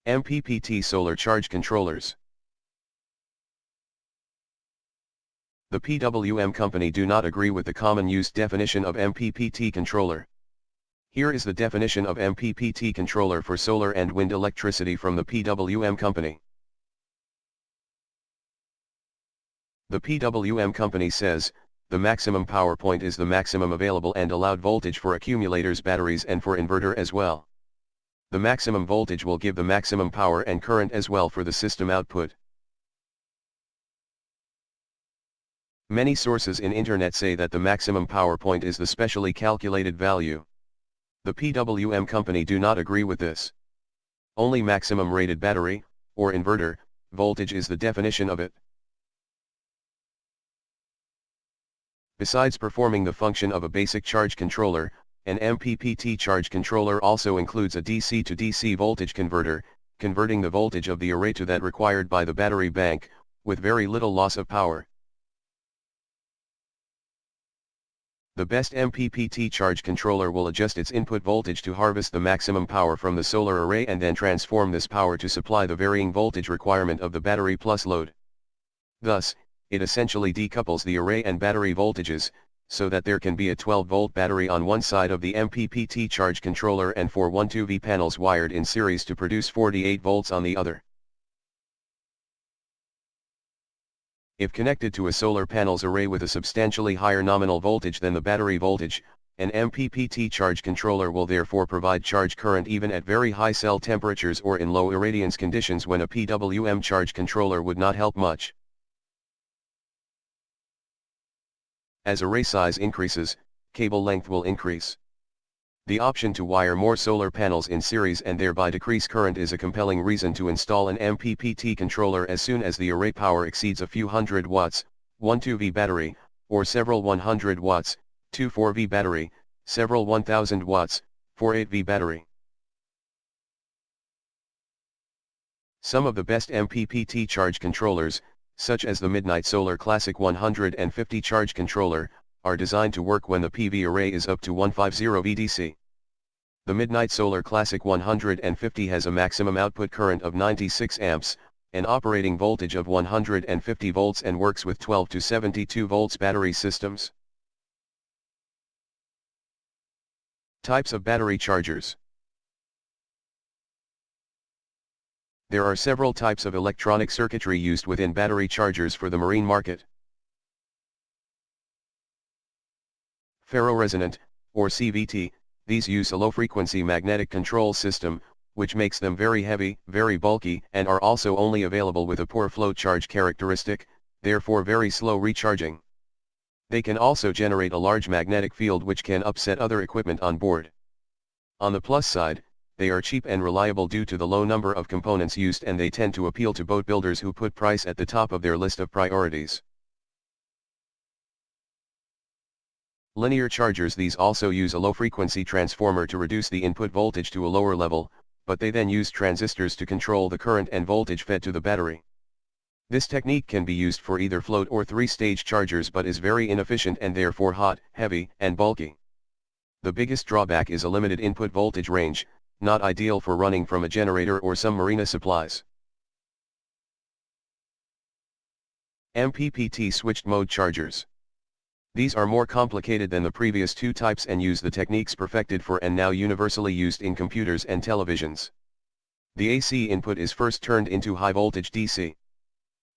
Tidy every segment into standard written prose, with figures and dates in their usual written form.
MPPT solar charge controllers. The PWM Company do not agree with the common used definition of MPPT controller. Here is the definition of MPPT controller for solar and wind electricity from the PWM Company. The PWM Company says, the maximum power point is the maximum available and allowed voltage for accumulators, batteries and for inverter as well. The maximum voltage will give the maximum power and current as well for the system output. Many sources in internet say that the maximum power point is the specially calculated value. The PWM Company do not agree with this. Only maximum rated battery, or inverter, voltage is the definition of it. Besides performing the function of a basic charge controller, an MPPT charge controller also includes a DC to DC voltage converter, converting the voltage of the array to that required by the battery bank, with very little loss of power. The best MPPT charge controller will adjust its input voltage to harvest the maximum power from the solar array and then transform this power to supply the varying voltage requirement of the battery plus load. Thus, it essentially decouples the array and battery voltages, so that there can be a 12-volt battery on one side of the MPPT charge controller and 4 1-2V panels wired in series to produce 48 volts on the other. If connected to a solar panels array with a substantially higher nominal voltage than the battery voltage, an MPPT charge controller will therefore provide charge current even at very high cell temperatures or in low irradiance conditions when a PWM charge controller would not help much. As array size increases, cable length will increase. The option to wire more solar panels in series and thereby decrease current is a compelling reason to install an MPPT controller as soon as the array power exceeds a few hundred watts, 1-2V battery, or several 100 watts, 2-4V battery, several 1000 watts, 4-8V battery. Some of the best MPPT charge controllers, such as the Midnight Solar Classic 150 charge controller, are designed to work when the PV array is up to 150 VDC. The Midnight Solar Classic 150 has a maximum output current of 96 amps, an operating voltage of 150 volts and works with 12 to 72 volts battery systems. Types of battery chargers. There are several types of electronic circuitry used within battery chargers for the marine market. Ferroresonant, or CVT, these use a low-frequency magnetic control system, which makes them very heavy, very bulky, and are also only available with a poor flow charge characteristic, therefore very slow recharging. They can also generate a large magnetic field which can upset other equipment on board. On the plus side, they are cheap and reliable due to the low number of components used, and they tend to appeal to boat builders who put price at the top of their list of priorities. Linear chargers. These also use a low-frequency transformer to reduce the input voltage to a lower level, but they then use transistors to control the current and voltage fed to the battery. This technique can be used for either float or three-stage chargers but is very inefficient and therefore hot, heavy, and bulky. The biggest drawback is a limited input voltage range, not ideal for running from a generator or some marina supplies. MPPT switched mode chargers. These are more complicated than the previous two types and use the techniques perfected for and now universally used in computers and televisions. The AC input is first turned into high voltage DC.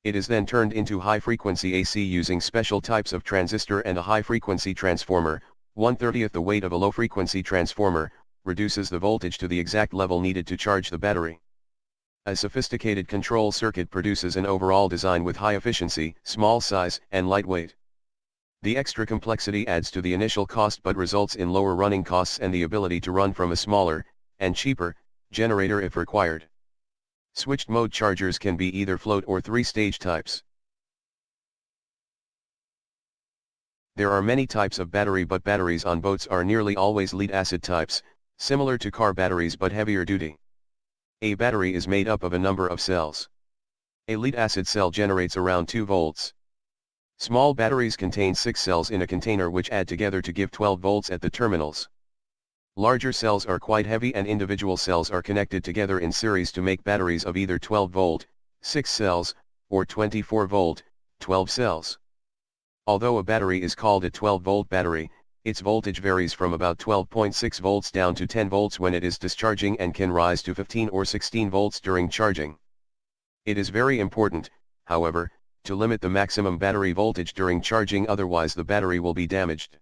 It is then turned into high frequency AC using special types of transistor and a high frequency transformer. 1/30th the weight of a low frequency transformer reduces the voltage to the exact level needed to charge the battery. A sophisticated control circuit produces an overall design with high efficiency, small size, and lightweight. The extra complexity adds to the initial cost but results in lower running costs and the ability to run from a smaller, and cheaper, generator if required. Switched mode chargers can be either float or three-stage types. There are many types of battery, but batteries on boats are nearly always lead-acid types, similar to car batteries but heavier duty. A battery is made up of a number of cells. A lead-acid cell generates around 2 volts. Small batteries contain 6 cells in a container which add together to give 12 volts at the terminals. Larger cells are quite heavy and individual cells are connected together in series to make batteries of either 12 volt, 6 cells, or 24 volt, 12 cells. Although a battery is called a 12-volt battery, its voltage varies from about 12.6 volts down to 10 volts when it is discharging and can rise to 15 or 16 volts during charging. It is very important, however, to limit the maximum battery voltage during charging, otherwise the battery will be damaged.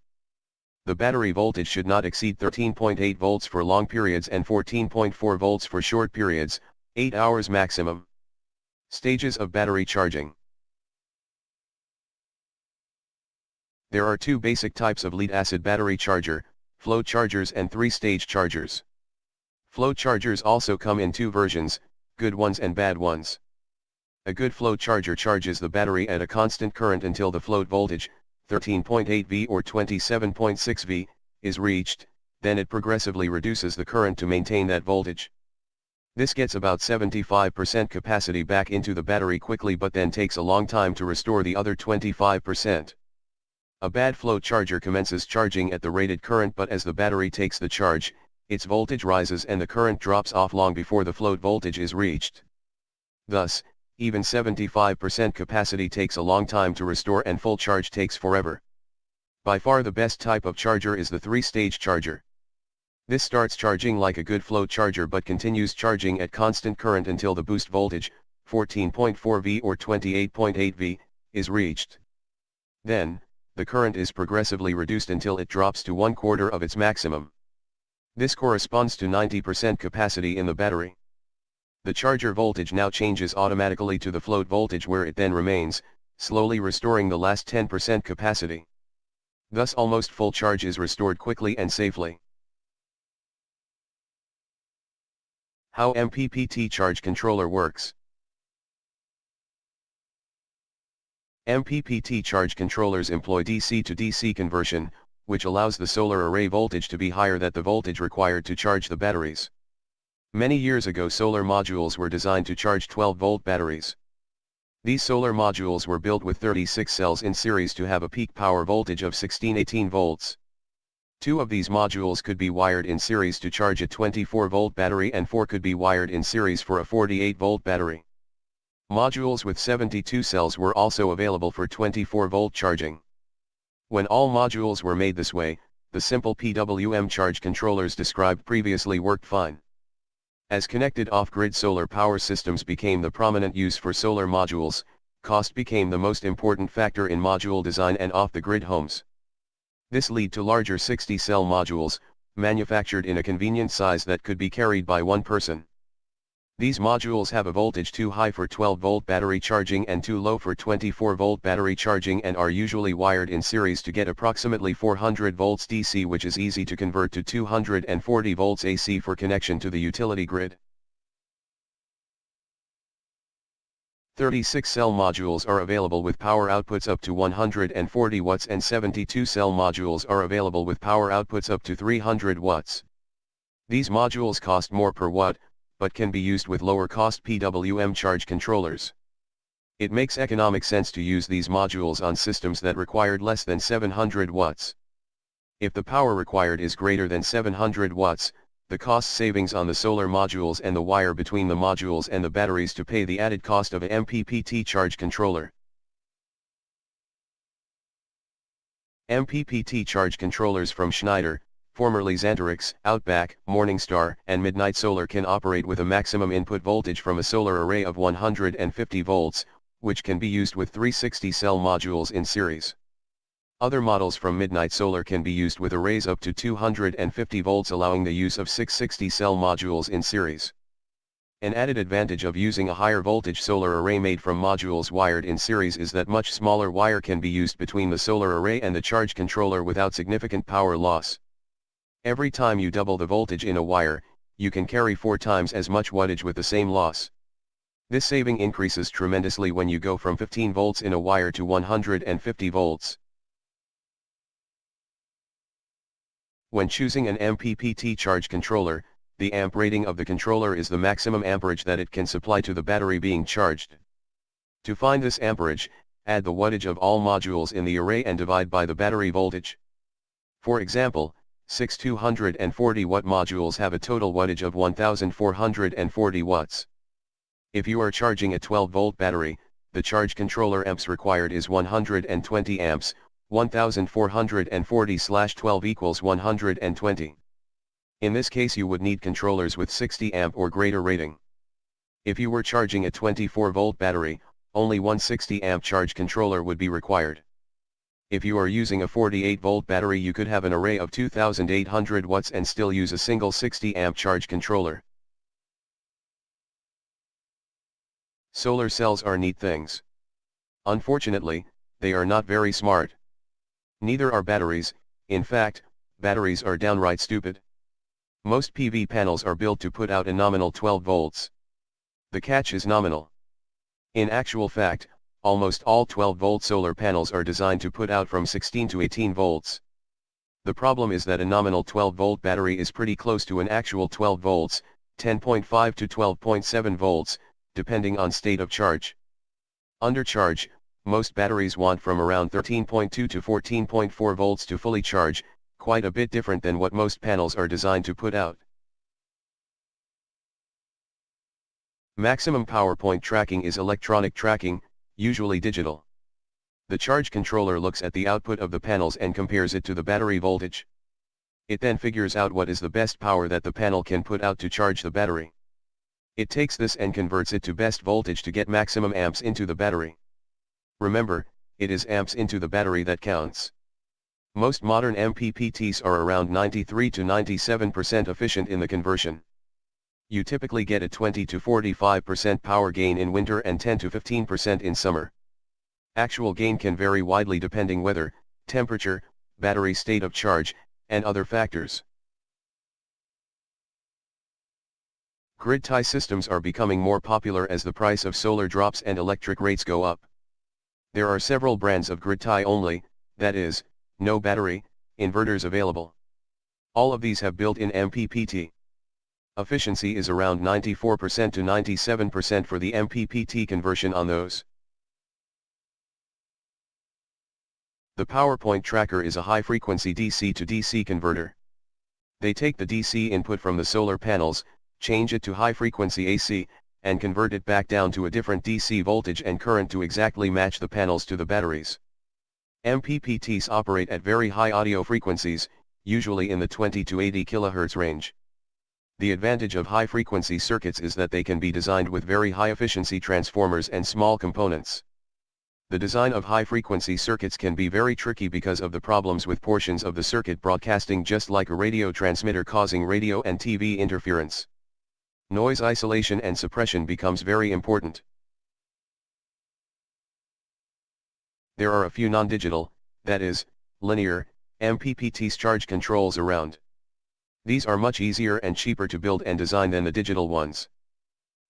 The battery voltage should not exceed 13.8 volts for long periods and 14.4 volts for short periods, 8 hours maximum. Stages of battery charging. There are two basic types of lead-acid battery charger, flow chargers and three-stage chargers. Flow chargers also come in two versions, good ones and bad ones. A good flow charger charges the battery at a constant current until the float voltage, 13.8 V or 27.6 V, is reached, then it progressively reduces the current to maintain that voltage. This gets about 75% capacity back into the battery quickly, but then takes a long time to restore the other 25%. A bad flow charger commences charging at the rated current, but as the battery takes the charge, its voltage rises and the current drops off long before the float voltage is reached. Thus, even 75% capacity takes a long time to restore and full charge takes forever. By far the best type of charger is the three-stage charger. This starts charging like a good flow charger but continues charging at constant current until the boost voltage, 14.4 V or 28.8 V, is reached. Then, the current is progressively reduced until it drops to 1/4 of its maximum. This corresponds to 90% capacity in the battery. The charger voltage now changes automatically to the float voltage, where it then remains, slowly restoring the last 10% capacity. Thus almost full charge is restored quickly and safely. How MPPT charge controller works. MPPT charge controllers employ DC to DC conversion, which allows the solar array voltage to be higher than the voltage required to charge the batteries. Many years ago solar modules were designed to charge 12-volt batteries. These solar modules were built with 36 cells in series to have a peak power voltage of 16-18 volts. 2 of these modules could be wired in series to charge a 24-volt battery and 4 could be wired in series for a 48-volt battery. Modules with 72 cells were also available for 24-volt charging. When all modules were made this way, the simple PWM charge controllers described previously worked fine. As connected off-grid solar power systems became the prominent use for solar modules, cost became the most important factor in module design and off-the-grid homes. This led to larger 60-cell modules, manufactured in a convenient size that could be carried by one person. These modules have a voltage too high for 12-volt battery charging and too low for 24-volt battery charging and are usually wired in series to get approximately 400 volts DC, which is easy to convert to 240 volts AC for connection to the utility grid. 36-cell modules are available with power outputs up to 140 watts and 72-cell modules are available with power outputs up to 300 watts. These modules cost more per watt, but can be used with lower cost PWM charge controllers. It makes economic sense to use these modules on systems that required less than 700 watts. If the power required is greater than 700 watts, the cost savings on the solar modules and the wire between the modules and the batteries to pay the added cost of a MPPT charge controller. MPPT charge controllers from Schneider, formerly Xanterix, Outback, Morningstar, and Midnight Solar can operate with a maximum input voltage from a solar array of 150 volts, which can be used with 360-cell modules in series. Other models from Midnight Solar can be used with arrays up to 250 volts, allowing the use of 660-cell modules in series. An added advantage of using a higher voltage solar array made from modules wired in series is that much smaller wire can be used between the solar array and the charge controller without significant power loss. Every time you double the voltage in a wire, you can carry 4 times as much wattage with the same loss. This saving increases tremendously when you go from 15 volts in a wire to 150 volts. When choosing an MPPT charge controller, the amp rating of the controller is the maximum amperage that it can supply to the battery being charged. To find this amperage, add the wattage of all modules in the array and divide by the battery voltage. For example, 6 240 watt modules have a total wattage of 1440 watts. If you are charging a 12-volt battery, the charge controller amps required is 120 amps, 1440/12 equals 120. In this case you would need controllers with 60 amp or greater rating. If you were charging a 24-volt battery, only one 60 amp charge controller would be required. If you are using a 48-volt battery you could have an array of 2800 watts and still use a single 60 amp charge controller. Solar cells are neat things. Unfortunately, they are not very smart. Neither are batteries. In fact, batteries are downright stupid. Most PV panels are built to put out a nominal 12 volts. The catch is nominal. In actual fact, almost all 12-volt solar panels are designed to put out from 16 to 18 volts. The problem is that a nominal 12-volt battery is pretty close to an actual 12 volts, 10.5 to 12.7 volts, depending on state of charge. Under charge, most batteries want from around 13.2 to 14.4 volts to fully charge, quite a bit different than what most panels are designed to put out. Maximum power point tracking is electronic tracking, usually digital. The charge controller looks at the output of the panels and compares it to the battery voltage. It then figures out what is the best power that the panel can put out to charge the battery. It takes this and converts it to best voltage to get maximum amps into the battery. Remember, it is amps into the battery that counts. Most modern MPPTs are around 93 to 97% efficient in the conversion. You typically get a 20 to 45% power gain in winter and 10 to 15% in summer. Actual gain can vary widely depending weather, temperature, battery state of charge, and other factors. Grid tie systems are becoming more popular as the price of solar drops and electric rates go up. There are several brands of grid tie only, that is, no battery, inverters available. All of these have built-in MPPT. Efficiency is around 94% to 97% for the MPPT conversion on those. The PowerPoint tracker is a high-frequency DC to DC converter. They take the DC input from the solar panels, change it to high-frequency AC, and convert it back down to a different DC voltage and current to exactly match the panels to the batteries. MPPTs operate at very high audio frequencies, usually in the 20 to 80 kHz range. The advantage of high-frequency circuits is that they can be designed with very high-efficiency transformers and small components. The design of high-frequency circuits can be very tricky because of the problems with portions of the circuit broadcasting just like a radio transmitter, causing radio and TV interference. Noise isolation and suppression becomes very important. There are a few non-digital, that is, linear, MPPTs charge controls around. These are much easier and cheaper to build and design than the digital ones.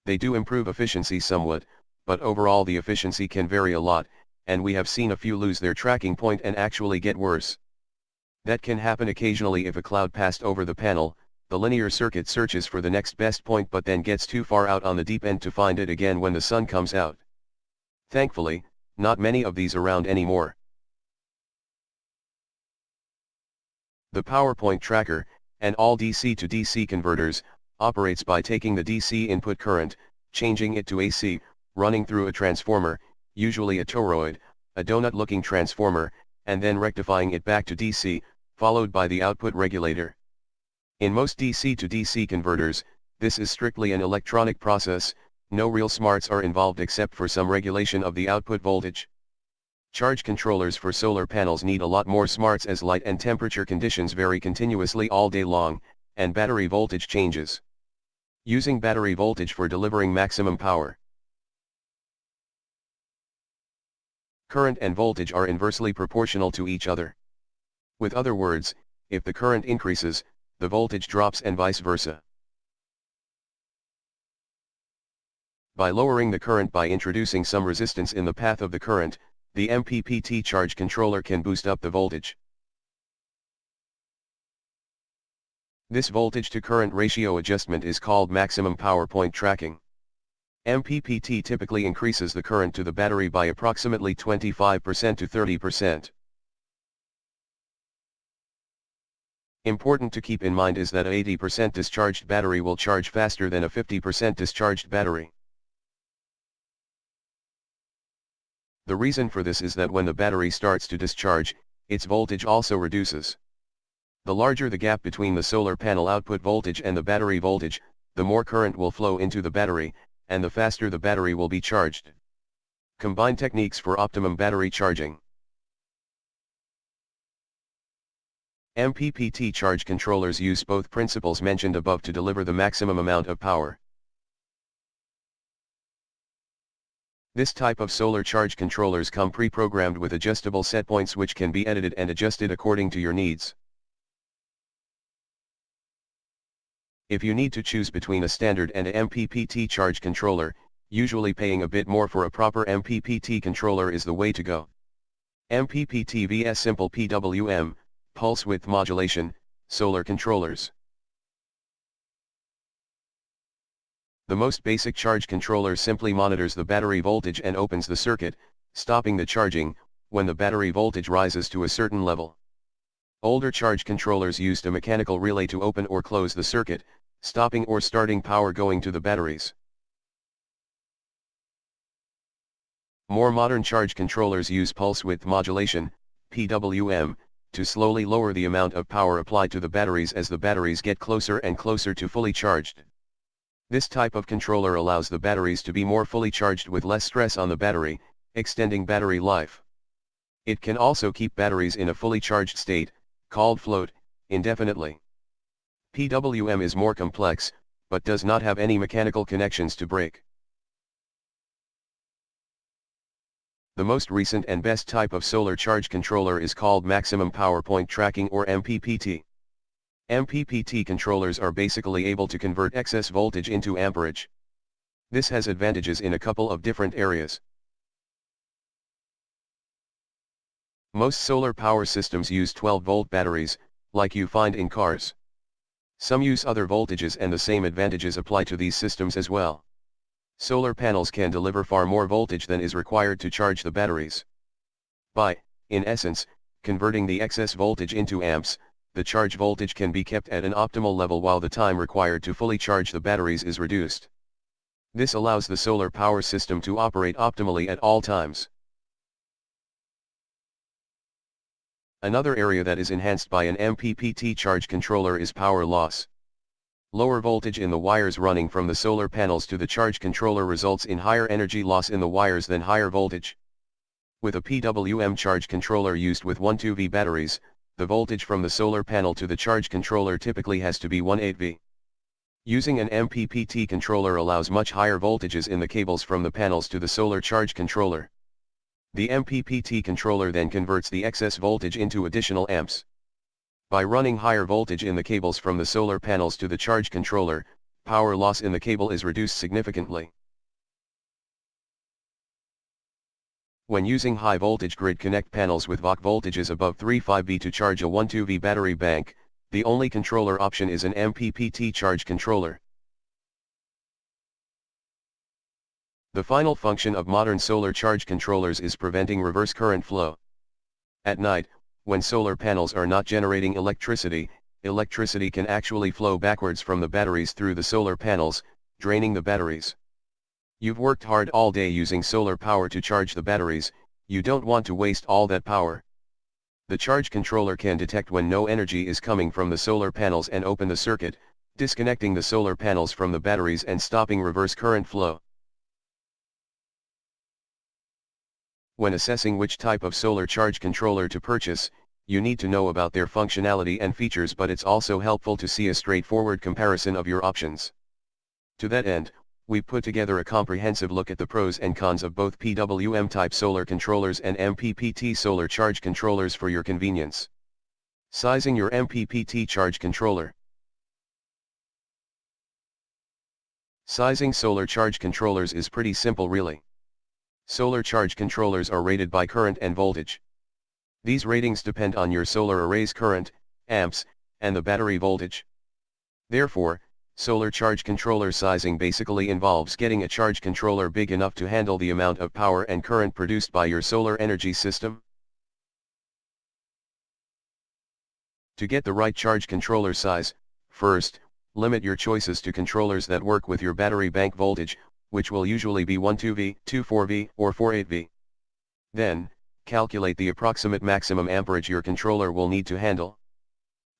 They do improve efficiency somewhat, but overall the efficiency can vary a lot, and we have seen a few lose their tracking point and actually get worse. That can happen occasionally if a cloud passed over the panel. The linear circuit searches for the next best point but then gets too far out on the deep end to find it again when the sun comes out. Thankfully, not many of these around anymore. The PowerPoint tracker, and all DC to DC converters, operates by taking the DC input current, changing it to AC, running through a transformer, usually a toroid, a donut-looking transformer, and then rectifying it back to DC, followed by the output regulator. In most DC to DC converters, this is strictly an electronic process, no real smarts are involved except for some regulation of the output voltage. Charge controllers for solar panels need a lot more smarts as light and temperature conditions vary continuously all day long, and battery voltage changes. Using battery voltage for delivering maximum power. Current and voltage are inversely proportional to each other. With other words, if the current increases, the voltage drops and vice versa. By lowering the current by introducing some resistance in the path of the current, the MPPT charge controller can boost up the voltage. This voltage to current ratio adjustment is called maximum power point tracking. MPPT typically increases the current to the battery by approximately 25% to 30%. Important to keep in mind is that a 80% discharged battery will charge faster than a 50% discharged battery. The reason for this is that when the battery starts to discharge, its voltage also reduces. The larger the gap between the solar panel output voltage and the battery voltage, the more current will flow into the battery, and the faster the battery will be charged. Combine techniques for optimum battery charging. MPPT charge controllers use both principles mentioned above to deliver the maximum amount of power. This type of solar charge controllers come pre-programmed with adjustable setpoints which can be edited and adjusted according to your needs. If you need to choose between a standard and a MPPT charge controller, usually paying a bit more for a proper MPPT controller is the way to go. MPPT vs simple PWM, pulse width modulation, solar controllers. The most basic charge controller simply monitors the battery voltage and opens the circuit, stopping the charging, when the battery voltage rises to a certain level. Older charge controllers used a mechanical relay to open or close the circuit, stopping or starting power going to the batteries. More modern charge controllers use pulse width modulation, PWM, to slowly lower the amount of power applied to the batteries as the batteries get closer and closer to fully charged. This type of controller allows the batteries to be more fully charged with less stress on the battery, extending battery life. It can also keep batteries in a fully charged state, called float, indefinitely. PWM is more complex, but does not have any mechanical connections to break. The most recent and best type of solar charge controller is called Maximum Power Point Tracking or MPPT. MPPT controllers are basically able to convert excess voltage into amperage. This has advantages in a couple of different areas. Most solar power systems use 12-volt batteries, like you find in cars. Some use other voltages and the same advantages apply to these systems as well. Solar panels can deliver far more voltage than is required to charge the batteries. By, in essence, converting the excess voltage into amps, the charge voltage can be kept at an optimal level while the time required to fully charge the batteries is reduced. This allows the solar power system to operate optimally at all times. Another area that is enhanced by an MPPT charge controller is power loss. Lower voltage in the wires running from the solar panels to the charge controller results in higher energy loss in the wires than higher voltage. With a PWM charge controller used with 12V batteries, the voltage from the solar panel to the charge controller typically has to be 18V. Using an MPPT controller allows much higher voltages in the cables from the panels to the solar charge controller. The MPPT controller then converts the excess voltage into additional amps. By running higher voltage in the cables from the solar panels to the charge controller, power loss in the cable is reduced significantly. When using high voltage grid connect panels with VOC voltages above 35V to charge a 12V battery bank, the only controller option is an MPPT charge controller. The final function of modern solar charge controllers is preventing reverse current flow. At night, when solar panels are not generating electricity, electricity can actually flow backwards from the batteries through the solar panels, draining the batteries. You've worked hard all day using solar power to charge the batteries, you don't want to waste all that power. The charge controller can detect when no energy is coming from the solar panels and open the circuit, disconnecting the solar panels from the batteries and stopping reverse current flow. When assessing which type of solar charge controller to purchase, you need to know about their functionality and features, but it's also helpful to see a straightforward comparison of your options. To that end, we put together a comprehensive look at the pros and cons of both PWM-type solar controllers and MPPT solar charge controllers for your convenience. Sizing your MPPT charge controller. Sizing solar charge controllers is pretty simple really. Solar charge controllers are rated by current and voltage. These ratings depend on your solar array's current, amps, and the battery voltage. Therefore, solar charge controller sizing basically involves getting a charge controller big enough to handle the amount of power and current produced by your solar energy system. To get the right charge controller size, first, limit your choices to controllers that work with your battery bank voltage, which will usually be 12V, 24V, or 48V. Then, calculate the approximate maximum amperage your controller will need to handle.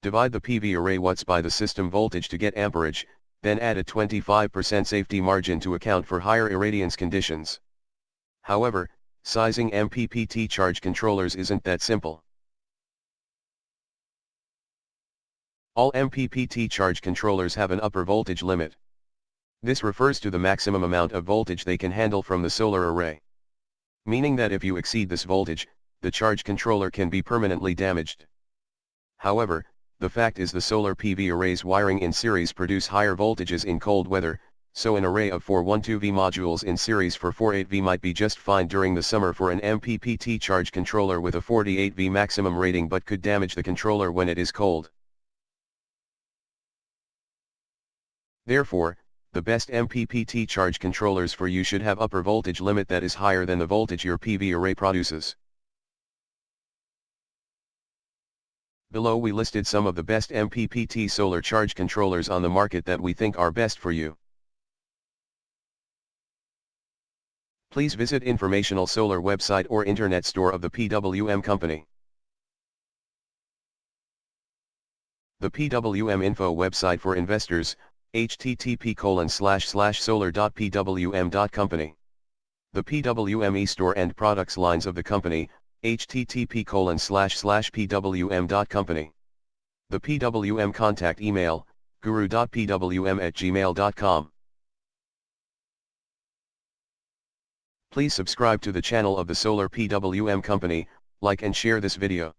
Divide the PV array watts by the system voltage to get amperage, then add a 25% safety margin to account for higher irradiance conditions. However, sizing MPPT charge controllers isn't that simple. All MPPT charge controllers have an upper voltage limit. This refers to the maximum amount of voltage they can handle from the solar array. Meaning that if you exceed this voltage, the charge controller can be permanently damaged. However, the fact is the solar PV arrays wiring in series produce higher voltages in cold weather, so an array of 4 12V modules in series for 48V might be just fine during the summer for an MPPT charge controller with a 48V maximum rating, but could damage the controller when it is cold. Therefore, the best MPPT charge controllers for you should have upper voltage limit that is higher than the voltage your PV array produces. Below we listed some of the best MPPT solar charge controllers on the market that we think are best for you. Please visit informational solar website or internet store of the PWM Company. The PWM Info website for investors, http://solar.pwm.company. The PWM e-store and products lines of the company, http://pwm.company. The PWM contact email, guru.pwm@gmail.com. Please subscribe to the channel of the Solar PWM Company, like and share this video.